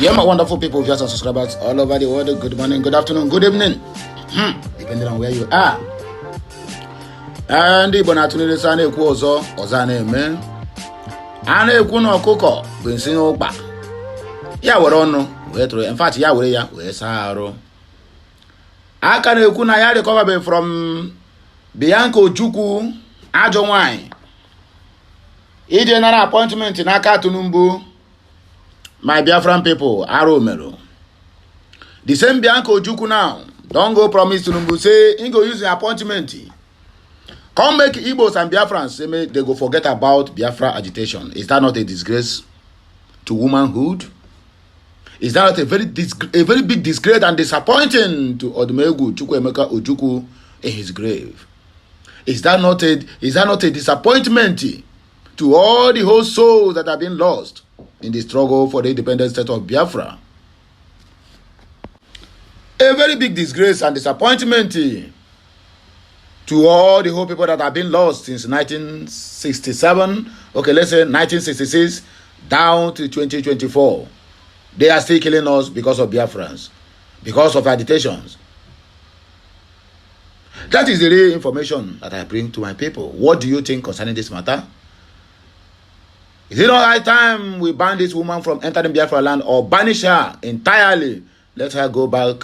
Yeah, my wonderful people, viewers and subscribers all over the world. Good morning, good afternoon, good evening, depending on where you are. And the Bonatuni Sane Quozo, Ozane Men, and a Kuno Coco, Vincent Oba. Ya we're on, in fact, ya we're Saro. I can Kuna recover from Bianca Ojukwu, Ajo Wine. He did an appointment in Akatunumbu. My Biafran people, Aromero. The same Bianca Ojukwu now, don't go promise to Numbu, say, he go use the appointment. Come make Igbos and Biafrans say, they go forget about Biafra agitation. Is that not a disgrace to womanhood? Is that not a very big disgrace and disappointing to Odumegu Chukwuemeka Ojukwu in his grave? Is that not a disappointment to all the whole souls that have been lost in the struggle for the independent state of Biafra? A very big disgrace and disappointment to all the whole people that have been lost since 1967, okay, let's say 1966, down to 2024. They are still killing us because of Biafrans, because of agitations. That is the real information that I bring to my people. What do you think concerning this matter? Is it not high time we ban this woman from entering Biafra land or banish her entirely? Let her go back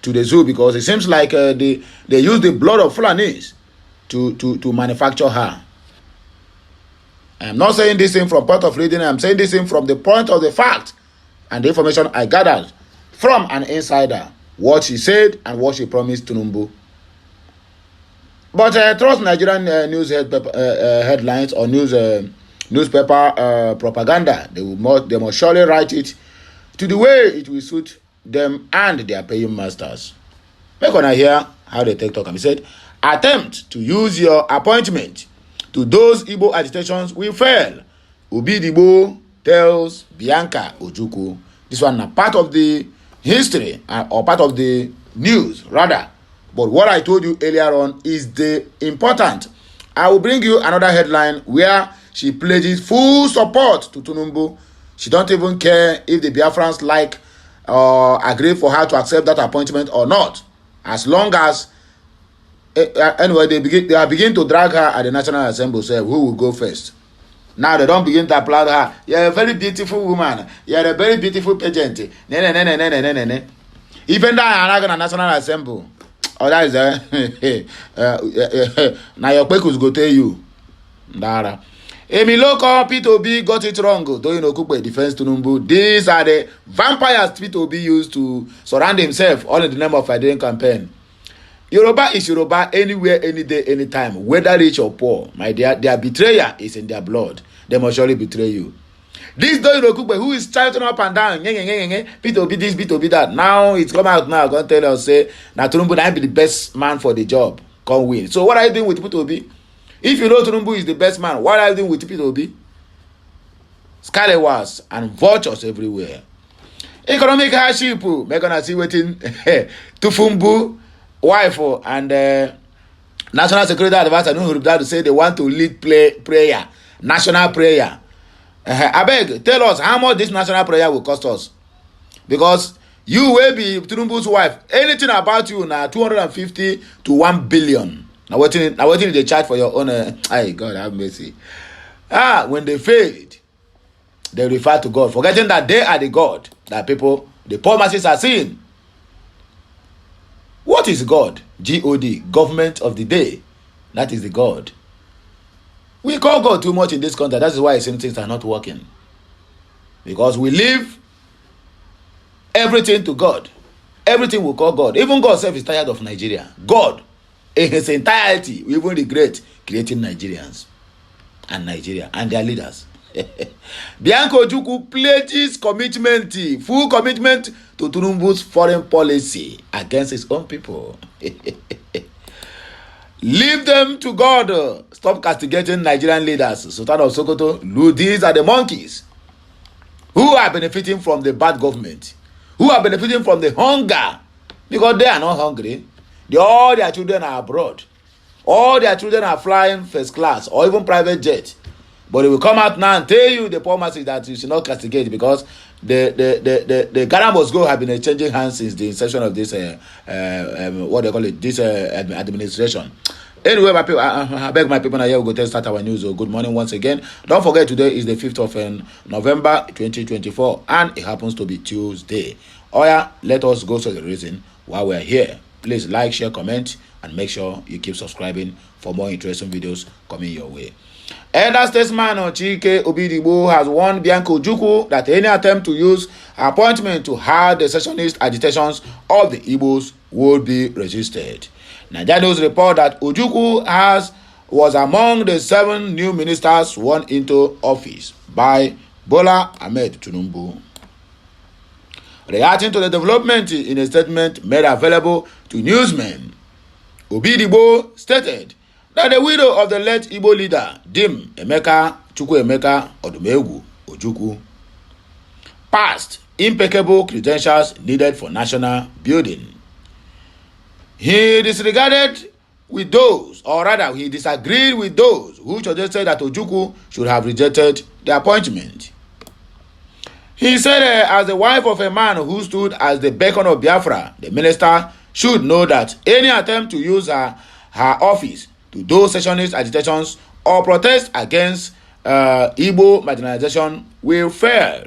to the zoo, because it seems like they use the blood of Fulanis to manufacture her. I'm not saying this thing from point of reading. I'm saying this thing from the point of the fact and the information I gathered from an insider, what she said and what she promised to Numbu. But trust Nigerian news headlines or newspaper propaganda. They must surely write it to the way it will suit them and their paying masters. Make on hear how they take talk. He said, attempt to use your appointment to those Igbo agitations will fail. Obidigbo tells Bianca Ojukwu. This one is part of the history or part of the news rather. But what I told you earlier on is the important. I will bring you another headline where she pledges full support to Tinubu. She don't even care if the Biafrans like or agree for her to accept that appointment or not. As long as anyway, they begin to drag her at the National Assembly. Say who will go first. Now they don't begin to applaud her. You're a very beautiful woman. You're a very beautiful pageant. Even that I'm not National Assembly. Oh, that is now your pekus go tell you. Dara. Emiloko P2B got it wrong. Doyin Okukwe defense Tinubu. These are the vampires P2B used to surround himself all in the name of identity campaign. Yoruba is Yoruba anywhere, any day, anytime, whether rich or poor. My dear, their betrayer is in their blood. They must surely betray you. This Doyin Okukwe, who is shouting up and down, P2B this, P2B that. Now it's come out now. Gonna tell us say, now Tinubu I be the best man for the job. Come win. So what are you doing with P2B? If you know Tinubu is the best man, what are you doing with P2B? Scallywags and vultures everywhere. Economic hardship. We're gonna see waiting Tufumbu, wife and National Security Advisor to say they want to lead prayer, national prayer. I beg, tell us how much this national prayer will cost us. Because you will be Tinubu's wife. Anything about you now 250 to 1 billion. Now what did they charge for your own? God have mercy. When they failed, they refer to God, forgetting that they are the God that people, the poor masses are seeing. What is God? G-O-D, government of the day. That is the God. We call God too much in this country. That's why some things are not working. Because we leave everything to God. Everything we call God. Even God self is tired of Nigeria. God, in his entirety, we even regret creating Nigerians and Nigeria and their leaders. Bianca Ojukwu pledges commitment, full commitment to Tinubu's foreign policy against his own people. Leave them to God. Stop castigating Nigerian leaders. Sultan of Sokoto, these are the monkeys who are benefiting from the bad government, who are benefiting from the hunger, because they are not hungry. All their children are abroad. All their children are flying first class or even private jet. But they will come out now and tell you, the poor masses, that you should not castigate because the Ghana must go have been exchanging hands since the inception of this what they call it, this administration. Anyway, my people, I beg my people now here we go to start our news. So good morning once again. Don't forget today is the 5th of November 2024 and it happens to be Tuesday. Oh yeah, let us go to the reason why we are here. Please like, share, comment, and make sure you keep subscribing for more interesting videos coming your way. Elder statesman Chike Obidigbo has warned Bianca Ojukwu that any attempt to use her appointment to hide the secessionist agitations of the Igbos will be resisted. Nigeria News report that Ojukwu was among the 7 new ministers sworn into office by Bola Ahmed Tinubu. Reacting to the development in a statement made available to newsmen, Obidigbo stated that the widow of the late Igbo leader, Dim Emeka Chukwuemeka Odumegwu Ojukwu, passed impeccable credentials needed for national building. He disagreed with those who suggested that Ojukwu should have rejected the appointment. He said, as the wife of a man who stood as the beacon of Biafra, the minister should know that any attempt to use her office to do secessionist agitations or protest against Igbo marginalization will fail.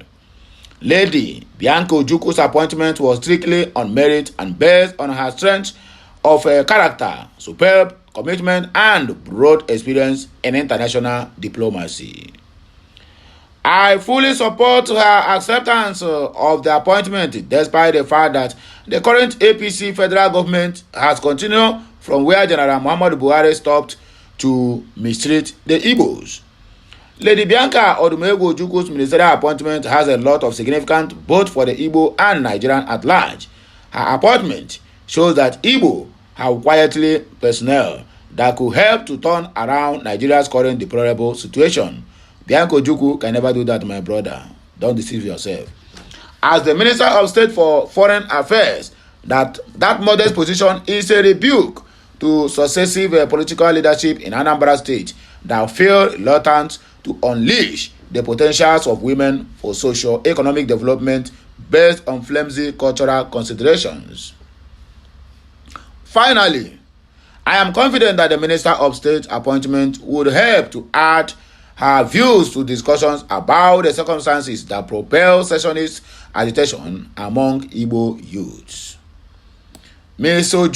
Lady Bianca Ojukwu's appointment was strictly on merit and based on her strength of character, superb commitment, and broad experience in international diplomacy. I fully support her acceptance of the appointment despite the fact that the current APC federal government has continued from where General Muhammadu Buhari stopped to mistreat the Igbos. Lady Bianca Odumegwu Ojukwu's ministerial appointment has a lot of significance both for the Igbo and Nigerian at large. Her appointment shows that Igbo have quietly personnel that could help to turn around Nigeria's current deplorable situation. Bianca Ojukwu can never do that, my brother. Don't deceive yourself. As the Minister of State for Foreign Affairs, that modest position is a rebuke to successive political leadership in Anambra State that feel reluctant to unleash the potentials of women for socio-economic development based on flimsy cultural considerations. Finally, I am confident that the Minister of State appointment would help to add her views to discussions about the circumstances that propel secessionist agitation among Igbo youths. Mrs.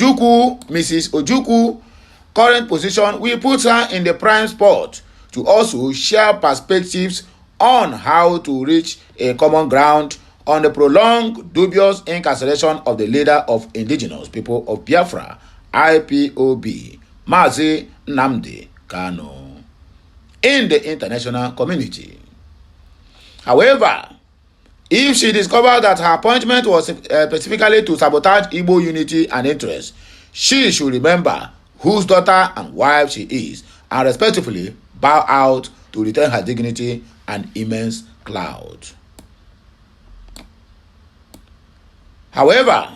Ojukwu current position will put her in the prime spot to also share perspectives on how to reach a common ground on the prolonged dubious incarceration of the leader of indigenous people of Biafra, IPOB, Mazi Nnamdi Kanu, in the international community. However, if she discovered that her appointment was specifically to sabotage Igbo unity and interest, she should remember whose daughter and wife she is and respectfully bow out to retain her dignity and immense clout. However,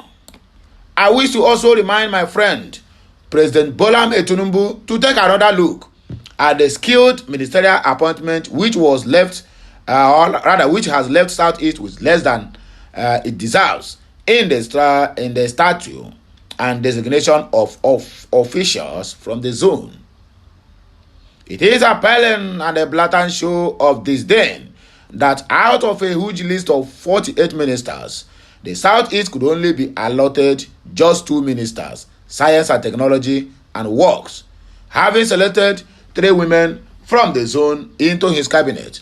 I wish to also remind my friend, President Bola Ahmed Tinubu, to take another look at the skilled ministerial appointment which has left Southeast with less than it deserves in the statute and designation of officials from the zone. It is appalling and a blatant show of disdain that out of a huge list of 48 ministers, the Southeast could only be allotted just 2 ministers, Science and Technology and Works, having selected 3 women from the zone into his cabinet.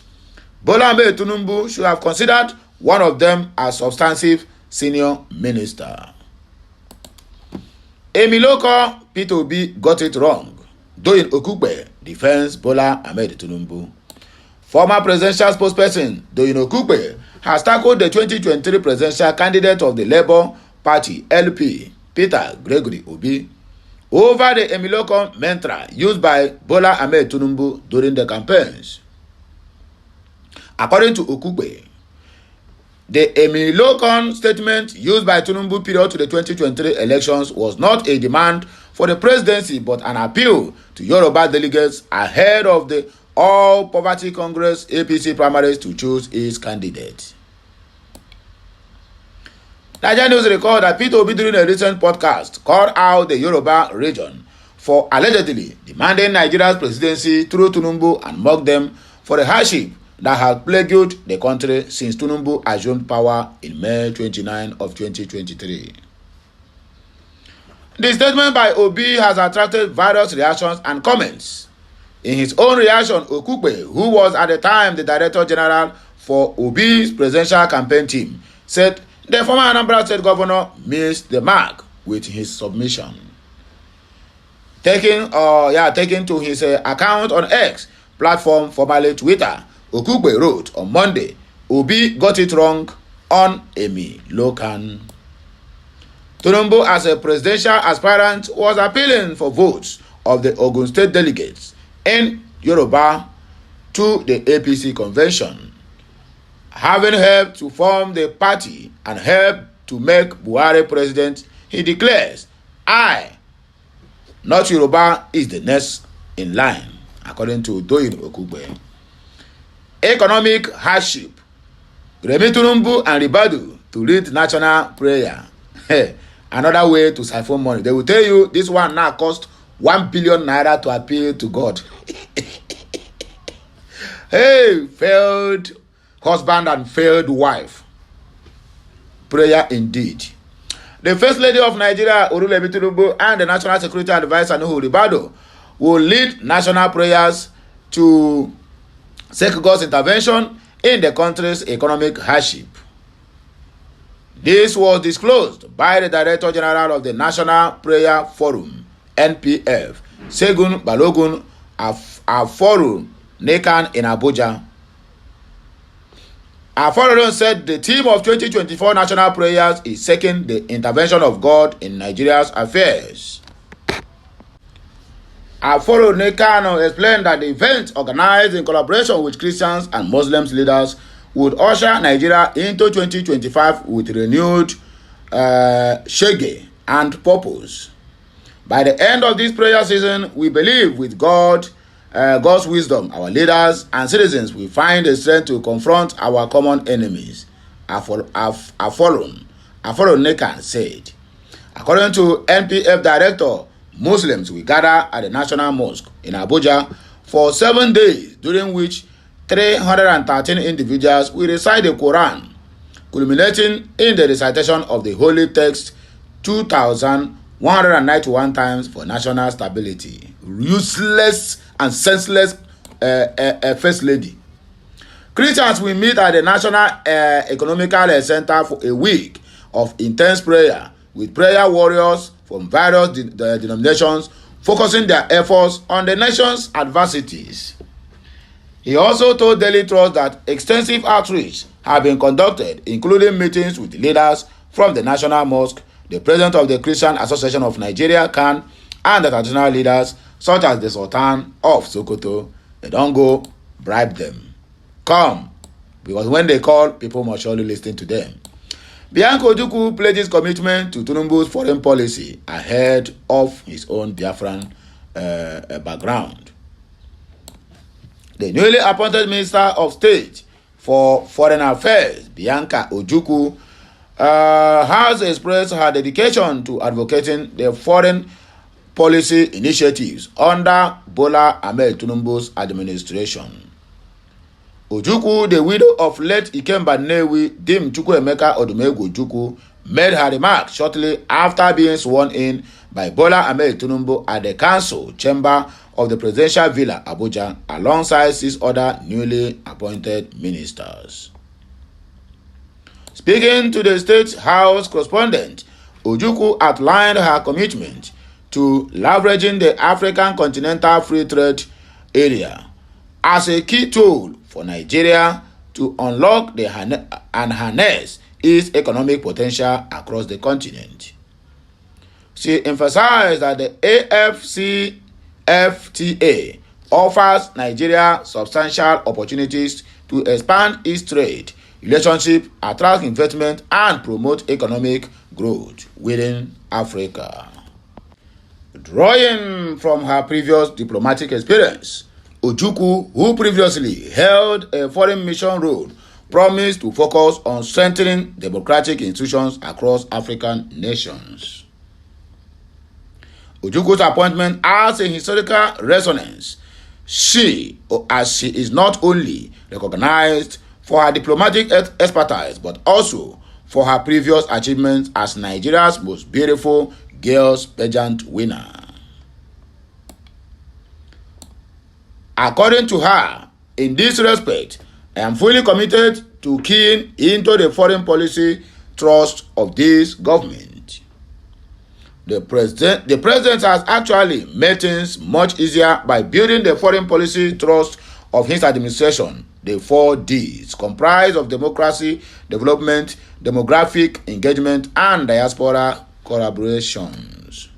Bola Ahmed Tinubu should have considered one of them as substantive senior minister. Emiloko Peter Obi got it wrong. Doyin Okukpe defends Bola Ahmed Tinubu. Former presidential spokesperson Doyin Okukpe has tackled the 2023 presidential candidate of the Labour Party LP, Peter Gregory Obi, over the Emiloko mantra used by Bola Ahmed Tinubu during the campaigns. According to Okukpe, the Emiloko statement used by Tinubu period to the 2023 elections was not a demand for the presidency but an appeal to Yoruba delegates ahead of the All Poverty Congress APC primaries to choose its candidate. Nigerian News recalled that Peter Obi during a recent podcast called out the Yoruba region for allegedly demanding Nigeria's presidency through Tinubu and mocked them for the hardship that had plagued the country since Tinubu assumed power in May 29 of 2023. The statement by Obi has attracted various reactions and comments. In his own reaction, Ojukwu, who was at the time the Director General for Obi's presidential campaign team, said the former Anambra State Governor missed the mark with his submission. Taking to his account on X platform, formerly Twitter, Ojukwu wrote on Monday, Obi got it wrong on Emi Lokan. Tinubu, as a presidential aspirant, was appealing for votes of the Ogun State delegates in Yoruba to the APC convention. Having helped to form the party and helped to make Buhari president, he declares, I, not Yoruba, is the next in line, according to Doyin Okugbe. Economic hardship. Remi Tinubu and Ribadu to lead national prayer. Another way to siphon money. They will tell you this one now cost 1 billion naira to appeal to God. Hey, failed husband and failed wife. Prayer indeed. The First Lady of Nigeria, Remi Tinubu, and the National Security Advisor, Nuhu Ribadu, will lead national prayers to seek God's intervention in the country's economic hardship. This was disclosed by the Director General of the National Prayer Forum, NPF, Segun Balogun Aforu Nekan in Abuja. Aforu said the theme of 2024 national prayers is seeking the intervention of God in Nigeria's affairs. Aforu Nekan explained that the event, organized in collaboration with Christians and Muslims leaders, would usher Nigeria into 2025 with renewed shege and purpose. By the end of this prayer season, we believe with God's wisdom, our leaders and citizens will find the strength to confront our common enemies, Aforu Nekan said. According to NPF Director, Muslims will gather at the National Mosque in Abuja for 7 days, during which 313 individuals will recite the Quran, culminating in the recitation of the holy text 2,191 times for national stability. Useless and senseless First Lady. Christians will meet at the National Economical Center for a week of intense prayer with prayer warriors from various denominations focusing their efforts on the nation's adversities. He also told Daily Trust that extensive outreach have been conducted, including meetings with leaders from the National Mosque, the President of the Christian Association of Nigeria, CAN, and the traditional leaders such as the Sultan of Sokoto. They don't go bribe them. Come, because when they call, people must surely listen to them. Bianca Ojukwu pledges commitment to Tinubu's foreign policy ahead of his own Biafran background. The newly appointed Minister of State for Foreign Affairs, Bianca Ojukwu, has expressed her dedication to advocating the foreign policy initiatives under Bola Ahmed Tinubu's administration. Ojukwu, the widow of late Ikemba Nnewi Dim Chukwuemeka Odumegwu Ojukwu, made her remarks shortly after being sworn in by Bola Ahmed Tinubu at the council chamber of the presidential villa Abuja, alongside 6 other newly appointed ministers. Speaking to the State House correspondent, Ojukwu outlined her commitment to leveraging the African Continental Free Trade Area as a key tool for Nigeria to unlock and harness its economic potential across the continent. She emphasized that the AfCFTA offers Nigeria substantial opportunities to expand its trade relationship, attract investment, and promote economic growth within Africa. Drawing from her previous diplomatic experience, Ojukwu, who previously held a foreign mission role promised to focus on strengthening democratic institutions across African nations. Ojukwu's appointment has a historical resonance. She is not only recognized for her diplomatic expertise, but also for her previous achievements as Nigeria's most beautiful girls pageant winner. According to her, in this respect, I am fully committed to keying into the foreign policy thrust of this government. The president has actually made things much easier by building the foreign policy thrust of his administration, the 4 Ds, comprised of democracy, development, demographic engagement, and diaspora collaborations.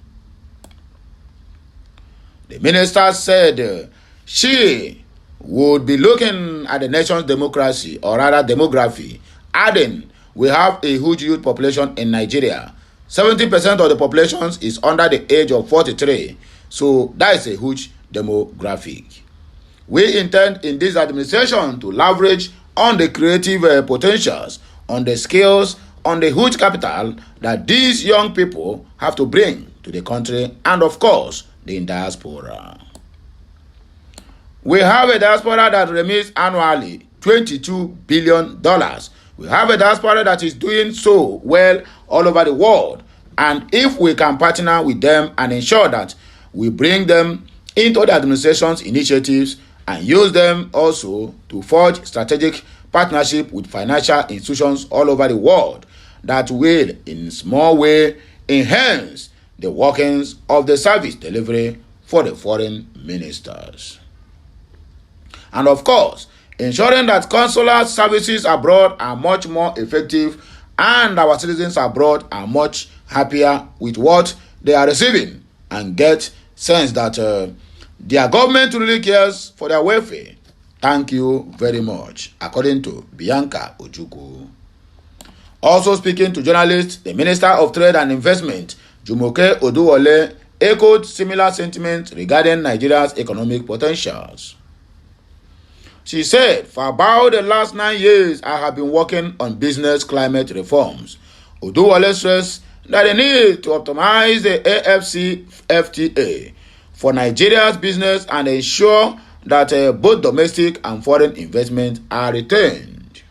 The minister said she would be looking at the nation's democracy, or rather demography, adding, we have a huge youth population in Nigeria. 70% of the population is under the age of 43, so that is a huge demographic. We intend in this administration to leverage on the creative potentials, on the skills, on the huge capital that these young people have to bring to the country, and of course, the diaspora. We have a diaspora that remits annually $22 billion. We have a diaspora that is doing so well all over the world. And if we can partner with them and ensure that we bring them into the administration's initiatives and use them also to forge strategic partnership with financial institutions all over the world, that will in small way enhance the workings of the service delivery for the foreign ministers. And of course, ensuring that consular services abroad are much more effective and our citizens abroad are much happier with what they are receiving and get sense that their government really cares for their welfare. Thank you very much, according to Bianca Ojukwu. Also speaking to journalists, the Minister of Trade and Investment, Jumoke Oduwole, echoed similar sentiments regarding Nigeria's economic potentials. She said, for about the last 9 years, I have been working on business climate reforms. Oduwole stressed that the need to optimize the AFCFTA for Nigeria's business and ensure that both domestic and foreign investment are retained.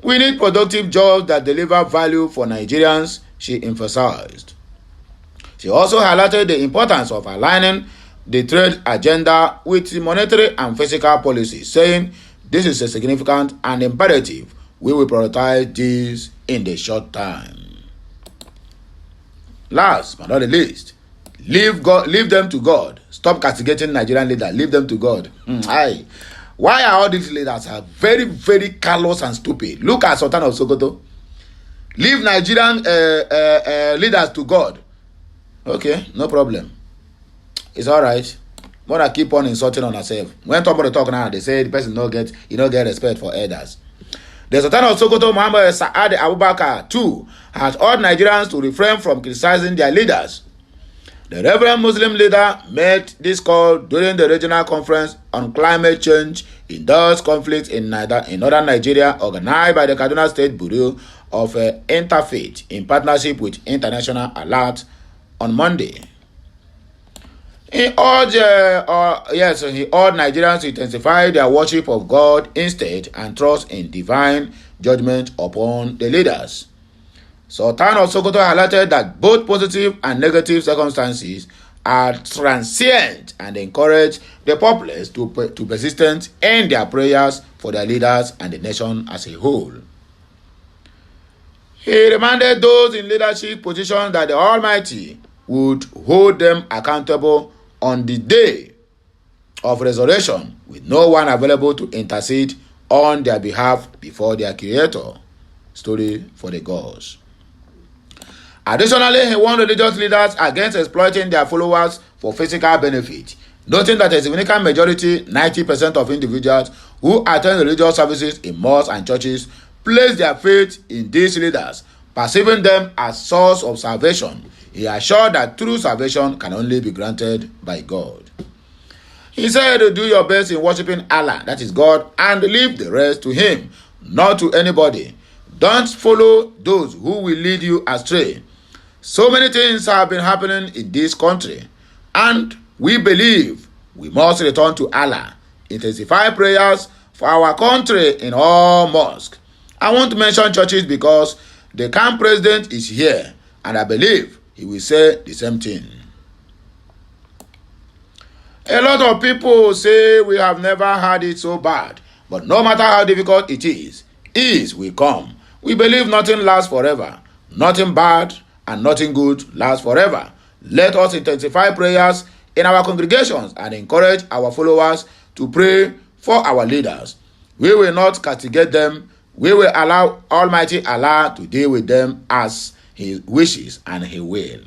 We need productive jobs that deliver value for Nigerians, she emphasized. She also highlighted the importance of aligning the trade agenda with the monetary and fiscal policy, saying this is a significant and imperative. We will prioritize this in the short time. Last but not the least, leave them to God. Stop castigating Nigerian leaders. Leave them to God. Why are all these leaders are very, very callous and stupid? Look at Sultan of Sokoto. Leave Nigerian leaders to God. Okay, no problem. It's all right. More than keep on insulting on herself. When somebody talk now, they say the person don't get respect for elders. The Sultan of Sokoto, Muhammad Saad Abubakar, too, has urged Nigerians to refrain from criticizing their leaders. The Reverend Muslim leader made this call during the regional conference on climate change induced conflict in northern Nigeria, organized by the Kaduna State Bureau of Interfaith in partnership with International Alert on Monday. He urged Nigerians to intensify their worship of God instead and trust in divine judgment upon the leaders. Sultan of Sokoto highlighted that both positive and negative circumstances are transient and encourage the populace to persistent in their prayers for their leaders and the nation as a whole. He reminded those in leadership positions that the Almighty would hold them accountable on the day of resurrection, with no one available to intercede on their behalf before their Creator. Story for the gods. Additionally, he warned religious leaders against exploiting their followers for physical benefit, noting that a significant majority, 90% of individuals who attend religious services in mosques and churches place their faith in these leaders, perceiving them as source of salvation. He assured that true salvation can only be granted by God. He said, do your best in worshiping Allah, that is God, and leave the rest to Him. not to anybody. Don't follow those who will lead you astray. So many things have been happening in this country, and we believe we must return to Allah. Intensify prayers for our country in all mosques. I won't mention churches because the camp president is here, and I believe he will say the same thing. A lot of people say we have never had it so bad, but no matter how difficult it is, ease will come. We believe nothing lasts forever. Nothing bad and nothing good lasts forever. Let us intensify prayers in our congregations and encourage our followers to pray for our leaders. We will not castigate them. We will allow Almighty Allah to deal with them as He wishes and He will.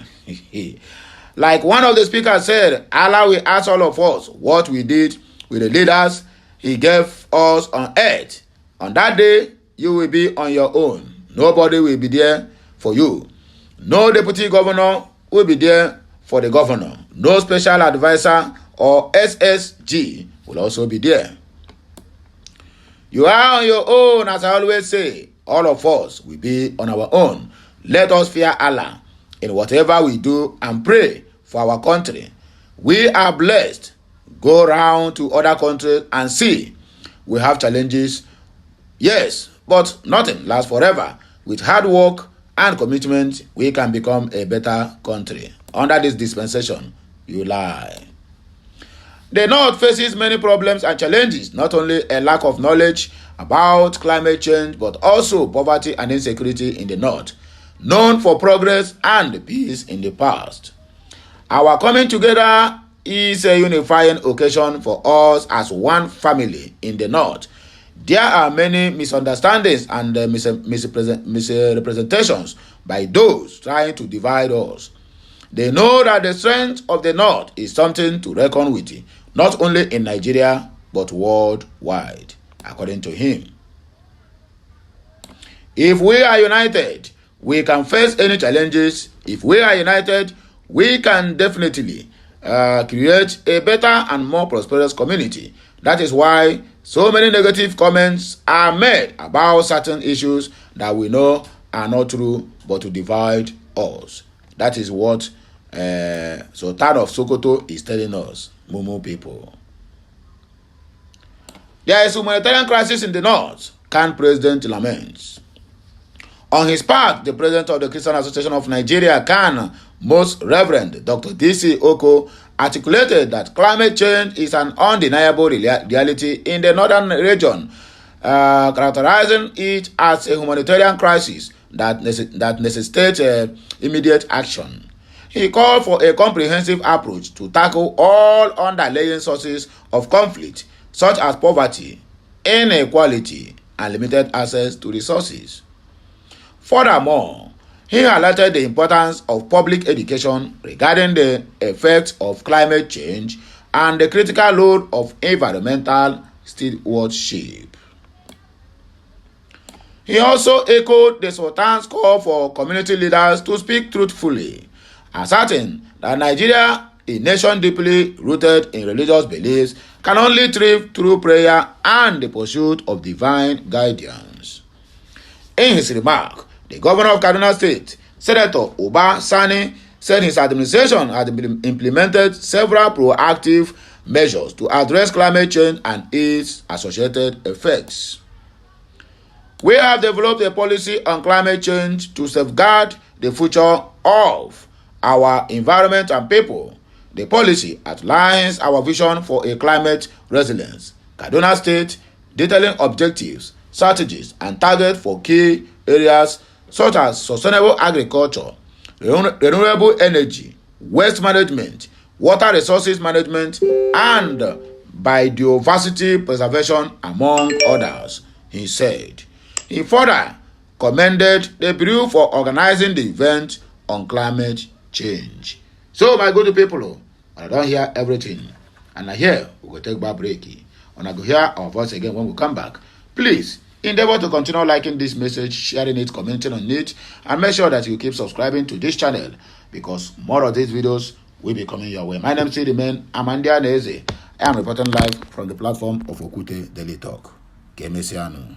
Like one of the speakers said, Allah will ask all of us what we did with the leaders He gave us on earth. On that day, you will be on your own. Nobody will be there for you. No deputy governor will be there for the governor. No special advisor or SSG will also be there. You are on your own, as I always say. All of us will be on our own. Let us fear Allah in whatever we do and pray for our country. We are blessed. Go around to other countries and see. We have challenges, yes, but nothing lasts forever. With hard work and commitment, we can become a better country. Under this dispensation, you lie. The North faces many problems and challenges, not only a lack of knowledge about climate change, but also poverty and insecurity in the North, known for progress and peace in the past. Our coming together is a unifying occasion for us as one family in the North. There are many misunderstandings and misrepresentations by those trying to divide us. They know that the strength of the North is something to reckon with, not only in Nigeria, but worldwide, according to him. If we are united, we can face any challenges. If we are united, we can definitely create a better and more prosperous community. That is why so many negative comments are made about certain issues that we know are not true, but to divide us. That is what Sultan of Sokoto is telling us, Mumu people. There is a humanitarian crisis in the North, Kan President laments. On his part, the president of the Christian Association of Nigeria, Kan, Most Reverend Dr. D.C. Oko, articulated that climate change is an undeniable reality in the northern region, characterizing it as a humanitarian crisis that necessitates immediate action. He called for a comprehensive approach to tackle all underlying sources of conflict, such as poverty, inequality, and limited access to resources. Furthermore, he highlighted the importance of public education regarding the effects of climate change and the critical role of environmental stewardship. He also echoed the Sultan's call for community leaders to speak truthfully, asserting that Nigeria, a nation deeply rooted in religious beliefs, can only thrive through prayer and the pursuit of divine guidance. In his remark, the governor of Kaduna State, Senator Uba Sani, said his administration had implemented several proactive measures to address climate change and its associated effects. We have developed a policy on climate change to safeguard the future of our environment and people. The policy outlines our vision for a climate resilience. Kaduna State, detailing objectives, strategies, and targets for key areas such as sustainable agriculture, renewable energy, waste management, water resources management, and biodiversity preservation, among others, he said. He further commended the Bureau for organizing the event on climate change. So, my good people, I don't hear everything. And I hear we will take back break. And I go hear our voice again when we come back. Please, endeavor to continue liking this message, sharing it, commenting on it, and make sure that you keep subscribing to this channel because more of these videos will be coming your way. My name is remain Amandia Neze. I am reporting live from the platform of Okute Daily Talk. Kemesiano.